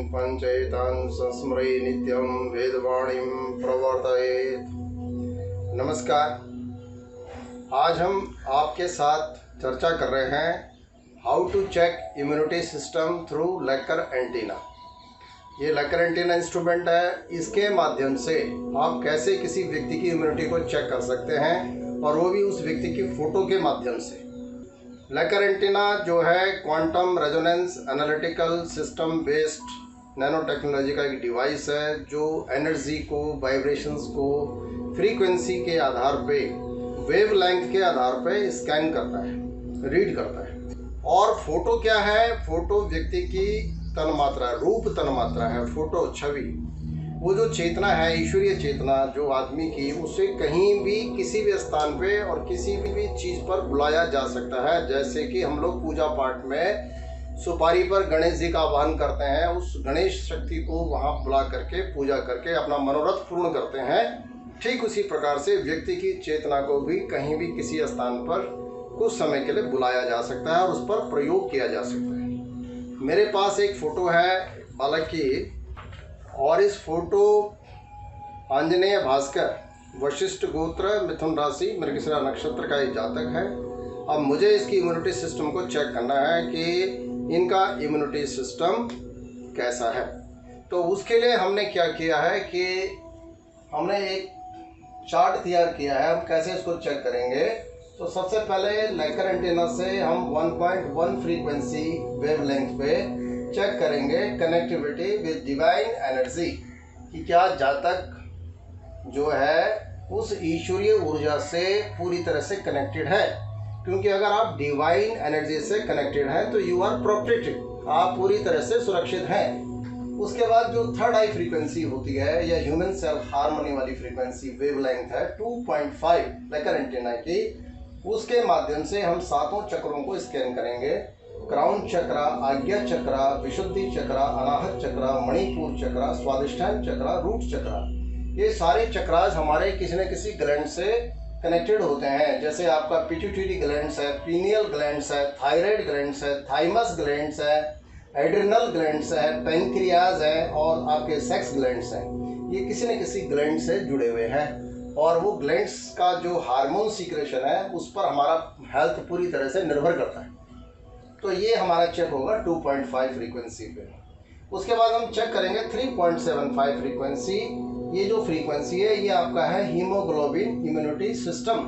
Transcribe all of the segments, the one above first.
पंचैतान् संस्मरे नित्यं वेदवाणीं प्रवर्तयेत्। नमस्कार। आज हम आपके साथ चर्चा कर रहे हैं how to check immunity system through lecher antenna. ये लेकर एंटीना इंस्ट्रूमेंट है। इसके माध्यम से आप कैसे किसी व्यक्ति की इम्यूनिटी को चेक कर सकते हैं, और वो भी उस व्यक्ति की फ़ोटो के माध्यम से। लेकर एंटीना जो है quantum resonance analytical system based nano technology का एक डिवाइस है, जो एनर्जी को, वाइब्रेशंस को फ्रीक्वेंसी के आधार पे, वेवलेंथ के आधार पे स्कैन करता है, रीड करता है। और फोटो क्या है? फोटो व्यक्ति की तन्मात्रा, रूप तन्मात्रा है, फोटो छवि। वो जो चेतना है, ईश्वरीय चेतना जो आदमी की, उसे कहीं भी किसी भी स्थान पे और किसी भी चीज़ पर बुलाया जा सकता है। जैसे कि हम लोग पूजा पाठ में सुपारी पर गणेश जी का आह्वान करते हैं, उस गणेश शक्ति को वहाँ बुला करके, पूजा करके अपना मनोरथ पूर्ण करते हैं। ठीक उसी प्रकार से व्यक्ति की चेतना को भी कहीं भी किसी स्थान पर कुछ समय के लिए बुलाया जा सकता है और उस पर प्रयोग किया जा सकता है। मेरे पास एक फ़ोटो है बालक की, और इस फोटो आंजनेय भास्कर वशिष्ठ गोत्र मिथुन राशि मृगशिरा नक्षत्र का एक जातक है। अब मुझे इसकी इम्यूनिटी सिस्टम को चेक करना है कि इनका इम्यूनिटी सिस्टम कैसा है। तो उसके लिए हमने क्या किया है कि हमने एक चार्ट तैयार किया है। हम कैसे इसको चेक करेंगे? तो सबसे पहले लेकर एंटीना से हम 1.1 फ्रीक्वेंसी वेवलेंथ पे चेक करेंगे कनेक्टिविटी विद डिवाइन एनर्जी, कि क्या जातक जो है उस ईश्वरीय ऊर्जा से पूरी तरह से कनेक्टेड है। क्योंकि अगर आप डिवाइन एनर्जी से कनेक्टेड हैं तो यू आर प्रोटेक्टेड, आप पूरी तरह से सुरक्षित हैं। उसके बाद जो थर्ड आई फ्रीक्वेंसी होती है, या ह्यूमन सेल हार्मनी वाली फ्रीक्वेंसी वेवलेंथ है 2.5 लेकर एंटीना की, उसके माध्यम से हम सातों चक्रों को स्कैन करेंगे। क्राउन चक्र, आज्ञा चक्र, विशुद्धि चक्र, अनाहत चक्र, मणिपुर चक्र, स्वादिष्ठान चक्र, रूट चक्र, ये सारे चक्रास हमारे किसी न किसी ग्लैंड से कनेक्टेड होते हैं। जैसे आपका पिट्यूटरी ग्लैंड्स है, पीनियल ग्लैंड्स है, थायराइड ग्लैंड्स है, थाइमस ग्लैंड्स है, एड्रिनल ग्लैंड्स है, पेनक्रियाज है, और आपके सेक्स ग्लैंड्स हैं। ये किसी न किसी ग्लैंड से जुड़े हुए हैं, और वो ग्लैंड्स का जो हार्मोन सीक्रेशन है उस पर हमारा हेल्थ पूरी तरह से निर्भर करता है। तो ये हमारा चेक होगा 2.5 फ्रीक्वेंसी पे। उसके बाद हम चेक करेंगे 3.75 फ्रीक्वेंसी। ये जो फ्रीक्वेंसी है ये आपका है हीमोग्लोबिन इम्यूनिटी सिस्टम,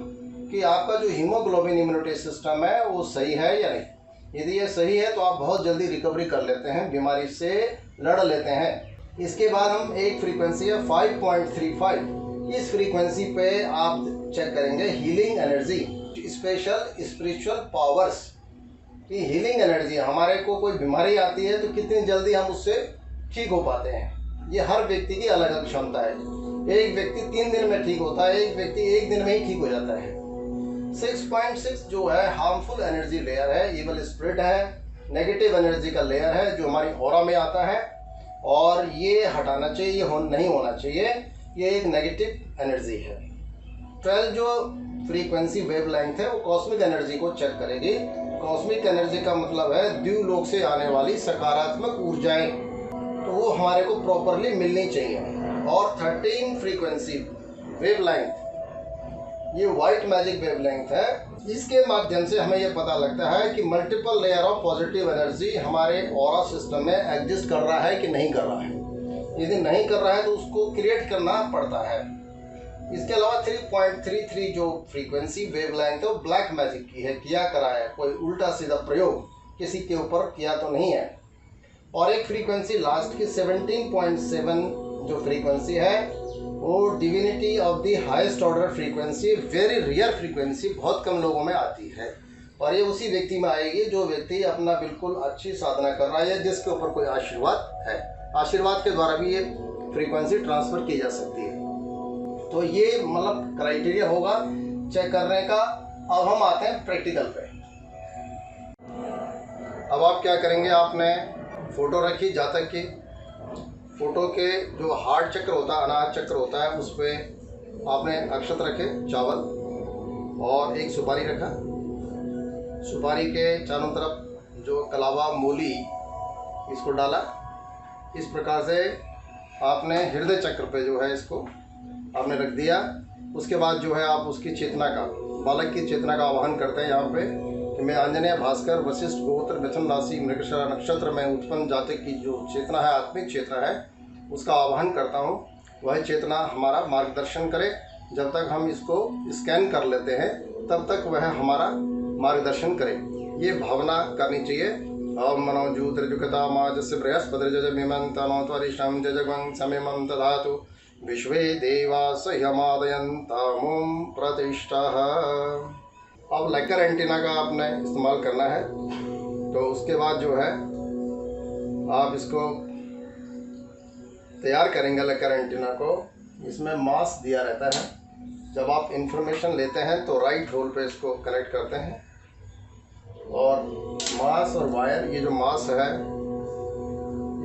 कि आपका जो हीमोग्लोबिन इम्यूनिटी सिस्टम है वो सही है या नहीं। यदि ये सही है तो आप बहुत जल्दी रिकवरी कर लेते हैं, बीमारी से लड़ लेते हैं। इसके बाद हम एक फ्रीक्वेंसी है 5.35, इस फ्रीक्वेंसी पे आप चेक करेंगे healing energy, special spiritual powers कि हीलिंग एनर्जी, हमारे को कोई बीमारी आती है तो कितनी जल्दी हम उससे ठीक हो पाते हैं। ये हर व्यक्ति की अलग अलग क्षमता है। एक व्यक्ति 3 दिन में ठीक होता है, एक व्यक्ति 1 दिन में ही ठीक हो जाता है। 6.6 जो है हार्मफुल एनर्जी लेयर है, इविल स्पिरिट है, नेगेटिव एनर्जी का लेयर है जो हमारी ऑरा में आता है, और ये हटाना चाहिए, ये नहीं होना चाहिए, ये एक नेगेटिव एनर्जी है। 12 जो फ्रीक्वेंसी वेवलेंथ है वो कॉस्मिक एनर्जी को चेक करेगी। कॉस्मिक एनर्जी का मतलब है द्यूलोक से आने वाली सकारात्मक ऊर्जाएं, तो वो हमारे को प्रॉपरली मिलनी चाहिए। और 13 फ्रीक्वेंसी वेवलेंथ, ये वाइट मैजिक वेवलेंथ है। इसके माध्यम से हमें ये पता लगता है कि multiple layer of positive energy हमारे ऑरा सिस्टम में एग्जिस्ट कर रहा है कि नहीं कर रहा है। यदि नहीं कर रहा है तो उसको क्रिएट करना पड़ता है। इसके अलावा 3.33 जो फ्रीक्वेंसी वेवलेंथ है वो ब्लैक मैजिक की है, किया करा है, कोई उल्टा सीधा प्रयोग किसी के ऊपर किया तो नहीं है। और एक फ्रीक्वेंसी लास्ट की 17.7 जो फ्रीक्वेंसी है वो divinity of the highest order frequency, very rear frequency, बहुत कम लोगों में आती है। और ये उसी व्यक्ति में आएगी जो व्यक्ति अपना बिल्कुल अच्छी साधना कर रहा है, जिसके ऊपर कोई आशीर्वाद है। आशीर्वाद के द्वारा भी ये फ्रीक्वेंसी ट्रांसफ़र की जा सकती है। तो ये मतलब क्राइटेरिया होगा चेक करने का। अब हम आते हैं प्रैक्टिकल पे। अब आप क्या करेंगे? आपने फ़ोटो रखी जातक की, फ़ोटो के जो हार्ट चक्र होता है, अनाहत चक्र होता है, उस पर आपने अक्षत रखे, चावल, और एक सुपारी रखा। सुपारी के चारों तरफ जो कलावा, मूली, इसको डाला। इस प्रकार से आपने हृदय चक्र पे जो है इसको आपने रख दिया। उसके बाद जो है आप उसकी चेतना का, बालक की चेतना का आवाहन करते हैं यहाँ पे कि मैं आंजनेय भास्कर वशिष्ठ गोत्र मिथुन राशि मृगशिरा नक्षत्र में उत्पन्न जातक की जो चेतना है, आत्मिक चेतना है, उसका आवाहन करता हूँ। वह चेतना हमारा मार्गदर्शन करे। जब तक हम इसको स्कैन कर लेते हैं तब तक वह हमारा मार्गदर्शन करे, ये भावना करनी चाहिए। ओम मनोजूतृजुकता माजस्य बृहस्पतिर्जमिमं त्वरिष्ठं जजगं समिमं दधातु विश्वे देवास ह्यमादयन्तामुं प्रतिष्ठः। अब लेकर एंटीना का आपने इस्तेमाल करना है। तो उसके बाद जो है आप इसको तैयार करेंगे लेकर एंटीना को। इसमें मास दिया रहता है। जब आप इंफॉर्मेशन लेते हैं तो राइट होल पे इसको कनेक्ट करते हैं और मास और वायर, ये जो मास है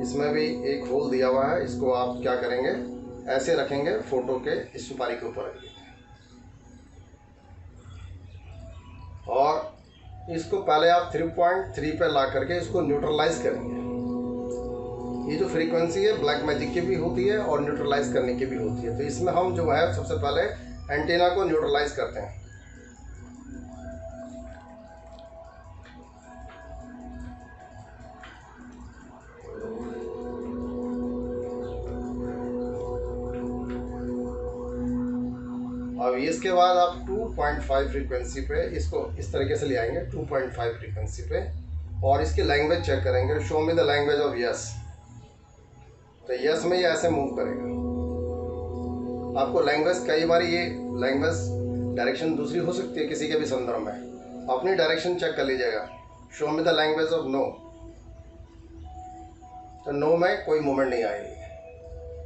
इसमें भी एक होल दिया हुआ है। इसको आप क्या करेंगे, ऐसे रखेंगे, फोटो के इस सुपारी के ऊपर रखिए और इसको पहले आप 3.3 पे ला करके इसको न्यूट्रलाइज करेंगे। ये जो फ्रीक्वेंसी है ब्लैक मैजिक की भी होती है और न्यूट्रलाइज करने की भी होती है। तो इसमें हम जो है सबसे पहले एंटीना को न्यूट्रलाइज करते हैं। अब इसके बाद आप 2.5 फ्रीक्वेंसी पे इसको इस तरीके से ले आएंगे, 2.5 फ्रीक्वेंसी पे, और इसकी लैंग्वेज चेक करेंगे। Show me the language of yes. तो यस में ये ऐसे मूव करेगा। आपको लैंग्वेज, कई बार ये लैंग्वेज डायरेक्शन दूसरी हो सकती है किसी के भी संदर्भ में, अपनी डायरेक्शन चेक कर लीजिएगा। Show me the language of no. तो नो में कोई मूवमेंट नहीं आएगी।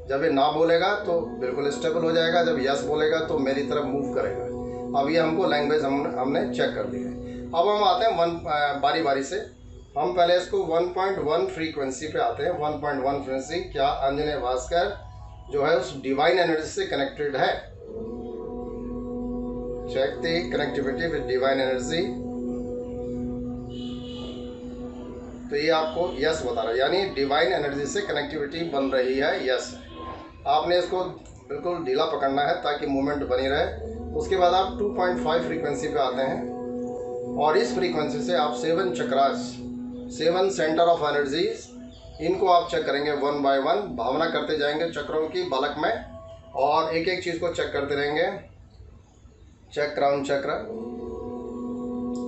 जब ये ना बोलेगा तो बिल्कुल स्टेबल हो जाएगा, जब यस बोलेगा तो मेरी तरफ मूव करेगा। अब ये हमको लैंग्वेज हमने चेक कर ली है। अब हम आते हैं बारी बारी से। हम पहले इसको 1.1 फ्रीक्वेंसी पे आते हैं। 1.1 फ्रीक्वेंसी, क्या आंजनेय भास्कर जो है उस डिवाइन एनर्जी से कनेक्टेड है? Check the connectivity with divine energy. तो ये आपको यस बता रहा है, यानी डिवाइन एनर्जी से कनेक्टिविटी बन रही है, यस। आपने इसको बिल्कुल ढीला पकड़ना है ताकि मूवमेंट बनी रहे। उसके बाद आप 2.5 फ्रीक्वेंसी पे आते हैं और इस फ्रीक्वेंसी से आप 7 चक्रास, 7 सेंटर ऑफ एनर्जीज, इनको आप चेक करेंगे 1 बाय 1। भावना करते जाएंगे चक्रों की बालक में और एक एक चीज़ को चेक करते रहेंगे। चेक क्राउन चक्र,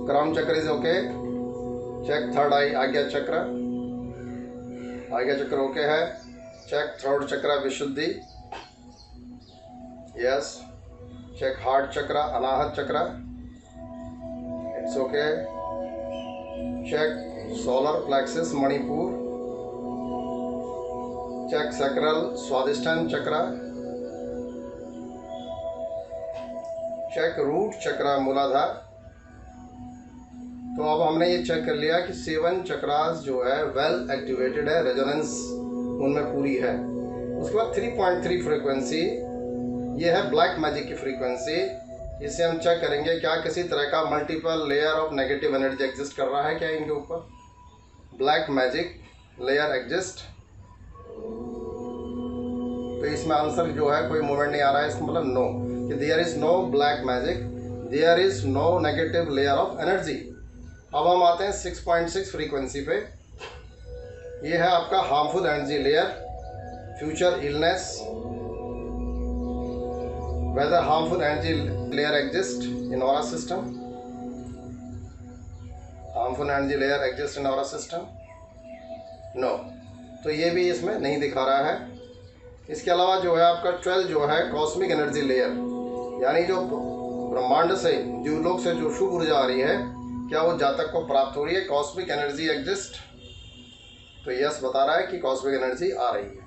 क्राउन चक्र इज ओके। चेक थर्ड आई आज्ञा चक्र, आज्ञा चक्र ओके है। चेक थ्रोट चक्र विशुद्धि, yes. Check heart chakra Anahata chakra, it's okay. Check solar plexus Manipura. Check sacral Svadhishthana chakra. Check root चक्र मूलाधार। तो अब हमने ये चेक कर लिया कि 7 चक्रास जो है वेल एक्टिवेटेड है, रेजोनेंस उनमें पूरी है। उसके बाद 3.3 फ्रीक्वेंसी, ये है ब्लैक मैजिक की फ्रीक्वेंसी। इसे हम चेक करेंगे क्या किसी तरह का multiple layer of negative energy exist कर रहा है क्या इनके ऊपर। Black magic layer exist. तो इसमें आंसर जो है कोई मूवमेंट नहीं आ रहा है, इसका मतलब नो, कि there is no black magic, there is no negative layer of energy. अब हम आते हैं 6.6 फ्रीक्वेंसी पे। ये है आपका harmful energy layer, future illness, whether harmful energy layer exist in aura system, harmful energy layer exist in aura system, no. तो ये भी इसमें नहीं दिखा रहा है। इसके अलावा जो है आपका 12 जो है कॉस्मिक एनर्जी लेयर, यानी जो ब्रह्मांड से, द्यूलोक से जो शुभ ऊर्जा आ रही है, क्या वो जातक को प्राप्त हो रही है? Cosmic energy exist. तो यस बता रहा है कि कॉस्मिक एनर्जी आ रही है।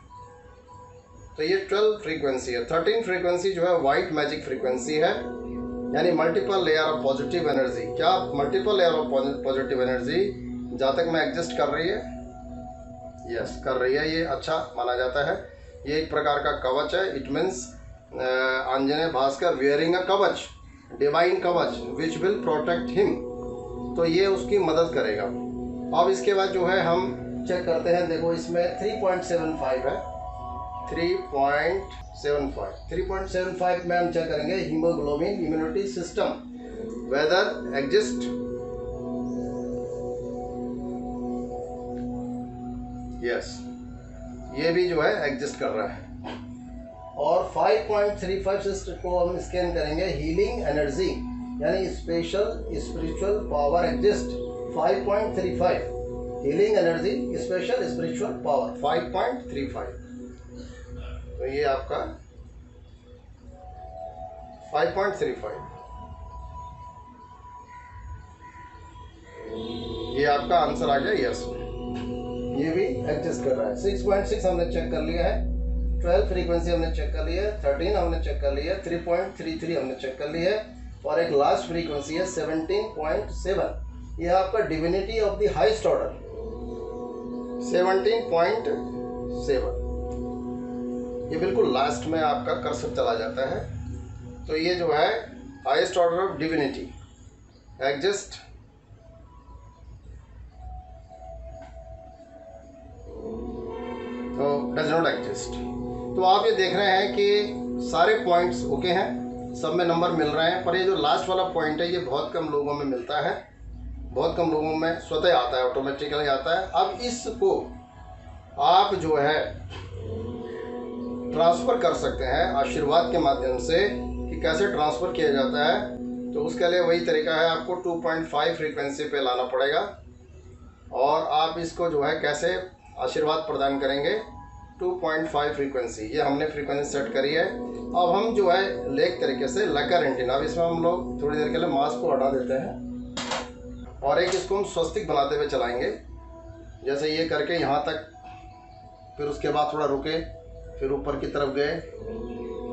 तो ये 12 फ्रीक्वेंसी है। 13 फ्रीक्वेंसी जो है वाइट मैजिक फ्रीक्वेंसी है, यानी multiple layer of positive energy. क्या multiple layer of positive energy जातक में एग्जिस्ट कर रही है? यस कर रही है। ये अच्छा माना जाता है। ये एक प्रकार का कवच है। It means Anjaneya Bhaskar wearing a कवच, डिवाइन कवच विच विल प्रोटेक्ट हिम। तो ये उसकी मदद करेगा। अब इसके बाद जो है हम चेक करते हैं। देखो इसमें 3.75 है, 3.75 में हम चेक करेंगे haemoglobin immunity system whether exist. Yes, ये भी जो है एग्जिस्ट कर रहा है। और 5.35 सिस्टम को हम स्कैन करेंगे हीलिंग एनर्जी यानी special spiritual power exist. 5.35 healing energy special spiritual power 5.35। तो ये आपका 5.35 ये आपका आंसर आ गया यस। ये भी एग्जिस्ट कर रहा है। 6.6 हमने चेक कर लिया है, 12 फ्रीक्वेंसी हमने चेक कर लिया है, 13 हमने चेक कर लिया है, 3.33 हमने चेक कर लिया है, और एक लास्ट फ्रीक्वेंसी है 17.7। ये आपका divinity of the highest order 17.7। ये बिल्कुल लास्ट में आपका कर्सर चला जाता है। तो ये जो है highest order of divinity exist तो डज नॉट एग्जिस्ट। तो आप ये देख रहे हैं कि सारे पॉइंट्स ओके हैं, सब में नंबर मिल रहे हैं, पर ये जो लास्ट वाला पॉइंट है ये बहुत कम लोगों में मिलता है, बहुत कम लोगों में स्वतः आता है, ऑटोमेटिकली आता है। अब इसको आप जो है ट्रांसफ़र कर सकते हैं आशीर्वाद के माध्यम से। कि कैसे ट्रांसफ़र किया जाता है, तो उसके लिए वही तरीका है, आपको 2.5 फ्रीक्वेंसी पे लाना पड़ेगा। और आप इसको जो है कैसे आशीर्वाद प्रदान करेंगे, 2.5 फ्रीक्वेंसी, ये हमने फ्रीक्वेंसी सेट करी है। अब हम जो है लेक तरीके से लकर एंटीना, अब इसमें हम लोग थोड़ी देर के लिए मास्क को हटा देते हैं और एक इसको हम स्वस्तिक बनाते हुए चलाएंगे। जैसे ये करके यहाँ तक, फिर उसके बाद थोड़ा रुके, फिर ऊपर की तरफ गए,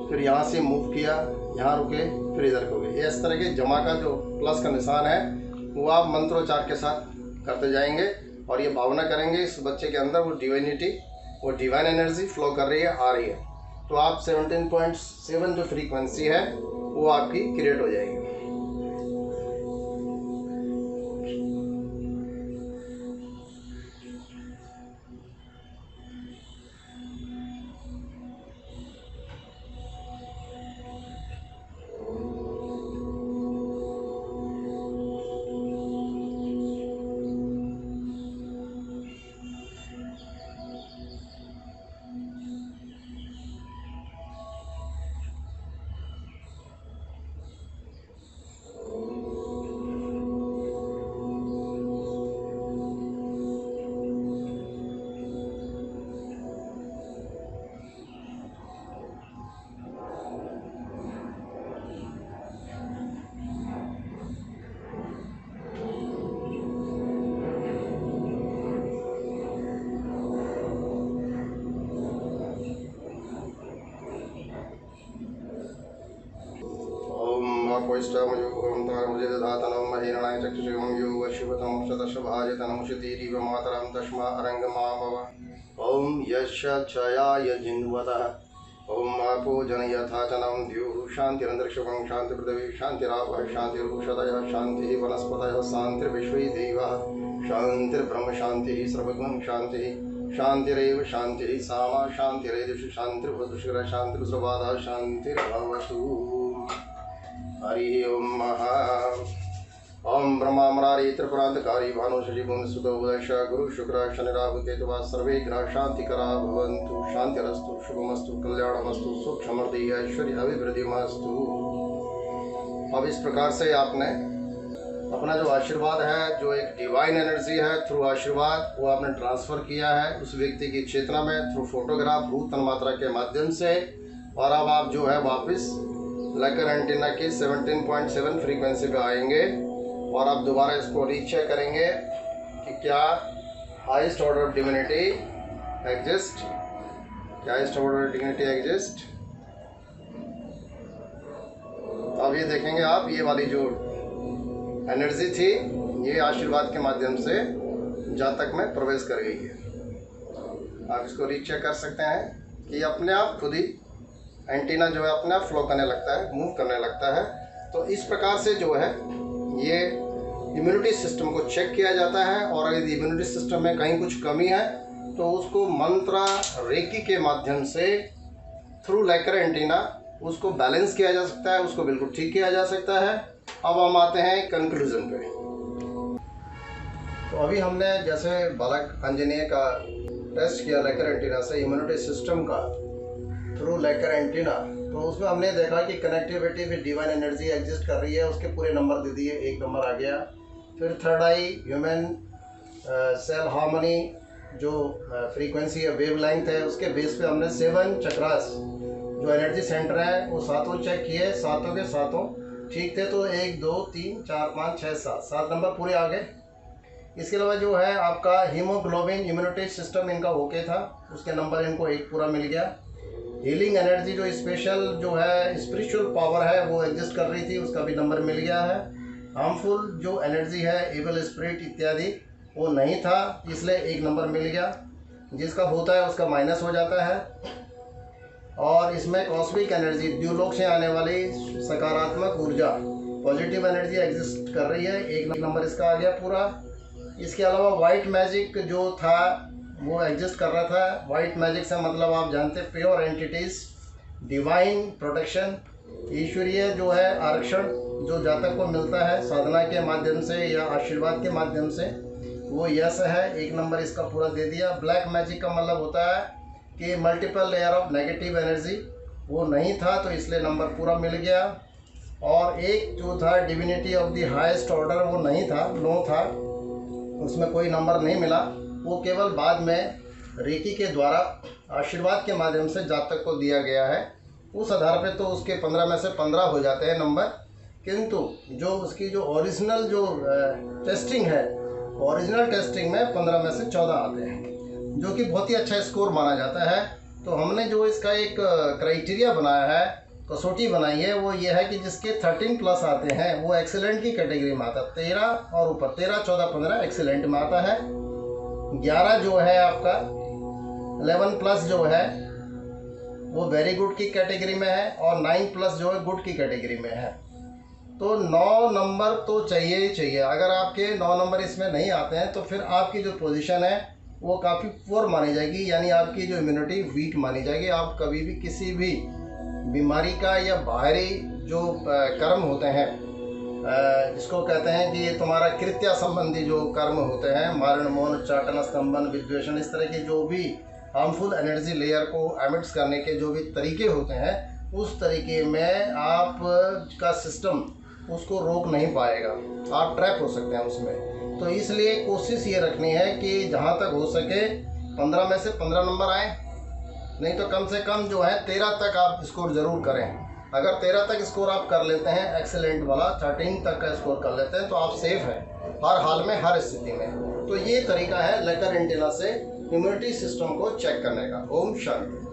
फिर यहाँ से मूव किया, यहाँ रुके, फिर इधर को गए। इस तरह के जमा का जो प्लस का निशान है वो आप मंत्रोच्चार के साथ करते जाएंगे और ये भावना करेंगे इस बच्चे के अंदर वो डिवाइनिटी, वो डिवाइन एनर्जी फ्लो कर रही है, आ रही है। तो आप 17.7 जो फ्रीक्वेंसी है वो आपकी क्रिएट हो जाएगी। मुझे दधातनं महीरणाय चक्षुषं यो शिवतं शतशभाजतनं शुतिरिव मातरं तस्मा अरंगमाभव। ओम यशक्षयाय जिन्वतः ओम आपो जनयथाचनं द्युः शान्तिरन्तरिक्षं शान्ति पृथिवी शान्तिरापः शान्तिरुषधयः शान्तिः वनस्पतयः शान्तिर्विश्वे देवाः शान्तिर्ब्रह्म शान्तिः सर्वगुण शान्तिः शान्तिरेव शान्तिः सामा शान्तिरेदिषु शान्तिर्भुतुषिर शान्तिर्सुबाधा शान्तिर्भवतु। हरि ओम महा ओम ब्रह्मा मुरारी त्रिपुरांतकारी भानु शशि बुंद सुतो उदय गुरु शुक्र शनि राहु केतुवा सर्वे ग्रह शांतिकरा भवन्तु शांतिरस्तु शुभमस्तु कल्याणमस्तु सुख समृद्धि ऐश्वर्य अभिवृद्धिमस्तु। अब इस प्रकार से आपने अपना जो आशीर्वाद है, जो एक डिवाइन एनर्जी है, थ्रू आशीर्वाद वो आपने ट्रांसफ़र किया है उस व्यक्ति की चेतना में थ्रू फोटोग्राफ भूत तन्मात्रा के माध्यम से। और अब आप जो है वापस लकर एंटीना की 17.7 फ्रीक्वेंसी पे आएंगे और आप दोबारा इसको रीचेक करेंगे कि क्या highest order of divinity exist, क्या highest order of divinity exist. अब ये देखेंगे आप, ये वाली जो एनर्जी थी ये आशीर्वाद के माध्यम से जातक में प्रवेश कर गई है। आप इसको रीचेक कर सकते हैं कि अपने आप खुद ही एंटीना जो है अपने आप फ्लो करने लगता है, मूव करने लगता है। तो इस प्रकार से जो है ये इम्यूनिटी सिस्टम को चेक किया जाता है, और यदि इम्यूनिटी सिस्टम में कहीं कुछ कमी है तो उसको मंत्र रेकी के माध्यम से थ्रू लेकर एंटीना उसको बैलेंस किया जा सकता है, उसको बिल्कुल ठीक किया जा सकता है। अब हम आते हैं कंक्लूजन पे। तो अभी हमने जैसे बालक अंजनीय का टेस्ट किया लेकर एंटीना से इम्यूनिटी सिस्टम का थ्रू लेकर एंटीना, तो उसमें हमने देखा कि connectivity with divine energy exist कर रही है, उसके पूरे नंबर दे दिए, 1 नंबर आ गया। फिर थर्ड आई ह्यूमन सेल हार्मनी जो फ्रीक्वेंसी या वेव लेंथ है, उसके बेस पे हमने 7 चक्रास जो एनर्जी सेंटर है वो सातों चेक किए, सातों के सातों ठीक थे। तो 1 2 3 4 5 6 7 नंबर पूरे आ गए। इसके अलावा जो है आपका हीमोग्लोबिन इम्यूनिटी सिस्टम इनका ओके था, उसके नंबर इनको 1 पूरा मिल गया। हीलिंग एनर्जी जो स्पेशल जो है स्पिरिचुअल पावर है वो एग्जिस्ट कर रही थी, उसका भी नंबर मिल गया है। हार्मफुल जो एनर्जी है एविल स्पिरिट इत्यादि वो नहीं था, इसलिए 1 नंबर मिल गया। जिसका होता है उसका माइनस हो जाता है। और इसमें कॉस्मिक एनर्जी द्युलोक से आने वाली सकारात्मक ऊर्जा पॉजिटिव एनर्जी एग्जिस्ट कर रही है, 1 नंबर इसका आ गया पूरा। इसके अलावा वाइट मैजिक जो था वो एग्जिस्ट कर रहा था। वाइट मैजिक से मतलब आप जानते हैं प्योर एंटिटीज, डिवाइन प्रोटेक्शन, ईश्वरीय जो है आरक्षण जो जातक को मिलता है साधना के माध्यम से या आशीर्वाद के माध्यम से, वो यस है, 1 नंबर इसका पूरा दे दिया। ब्लैक मैजिक का मतलब होता है कि multiple layer of negative energy, वो नहीं था तो इसलिए नंबर पूरा मिल गया। और एक जो था divinity of the highest order वो नहीं था, नो था, उसमें कोई नंबर नहीं मिला। वो केवल बाद में रेकी के द्वारा आशीर्वाद के माध्यम से जातक को दिया गया है, उस आधार पे तो उसके 15 में से 15 हो जाते हैं नंबर। किंतु जो उसकी जो ओरिजिनल जो टेस्टिंग है, ओरिजिनल टेस्टिंग में 15 में से 14 आते हैं, जो कि बहुत ही अच्छा स्कोर माना जाता है। तो हमने जो इसका एक क्राइटेरिया बनाया है, कसौटी बनाई है, वो ये है कि जिसके 13 प्लस आते हैं वो एक्सीलेंट की कैटेगरी में आता है। 13 और ऊपर 13 14 15 एक्सीलेंट में आता है। 11 जो है आपका 11 प्लस जो है वो वेरी गुड की कैटेगरी में है, और 9 प्लस जो है गुड की कैटेगरी में है। तो 9 नंबर तो चाहिए ही चाहिए। अगर आपके 9 नंबर इसमें नहीं आते हैं तो फिर आपकी जो पोजीशन है वो काफ़ी पुअर मानी जाएगी, यानी आपकी जो इम्यूनिटी वीक मानी जाएगी। आप कभी भी किसी भी बीमारी का या बाहरी जो कर्म होते हैं, जिसको कहते हैं कि ये तुम्हारा कृत्या संबंधी जो कर्म होते हैं, मारण मौन उच्चाटन स्तंभन विद्वेषण, इस तरह के जो भी हार्मफुल एनर्जी लेयर को एमिट्स करने के जो भी तरीके होते हैं, उस तरीके में आप का सिस्टम उसको रोक नहीं पाएगा, आप ट्रैप हो सकते हैं उसमें। तो इसलिए कोशिश ये रखनी है कि जहाँ तक हो सके 15 में से 15 नंबर आए, नहीं तो कम से कम जो है 13 तक आप स्कोर ज़रूर करें। अगर 13 तक स्कोर आप कर लेते हैं एक्सेलेंट वाला, 13 तक का स्कोर कर लेते हैं तो आप सेफ हैं हर हाल में, हर स्थिति में। तो ये तरीका है लेकर एंटीना से इम्यूनिटी सिस्टम को चेक करने का। ओम शांति।